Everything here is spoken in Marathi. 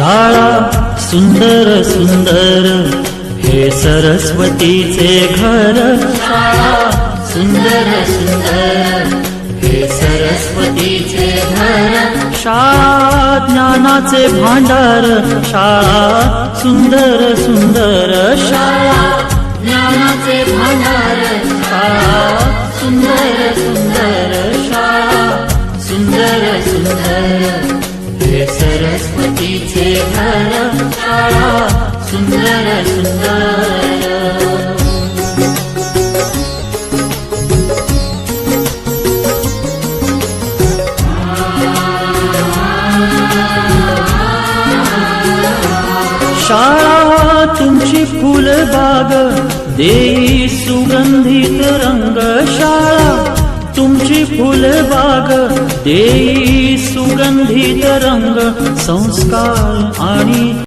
शाळा सुंदर सुंदर हे सरस्वतीचे घर. शाळा सुंदर सुंदर हे सरस्वतीचे घर. शाळा ज्ञानाचे भांडार. शाळा सुंदर सुंदर. शाळा ज्ञानाचे भांडार. शाळा सुंदर सुंदर. शाळा सुंदर सुंदर हे सरस्वतीचे घर. शाळा सुंदर सुंदर. शाळा तुमची फुलबाग देई सुगंधित रंग. शाळा तुमची फुलबाग देई सुगंधित रंग. संस्कार आणि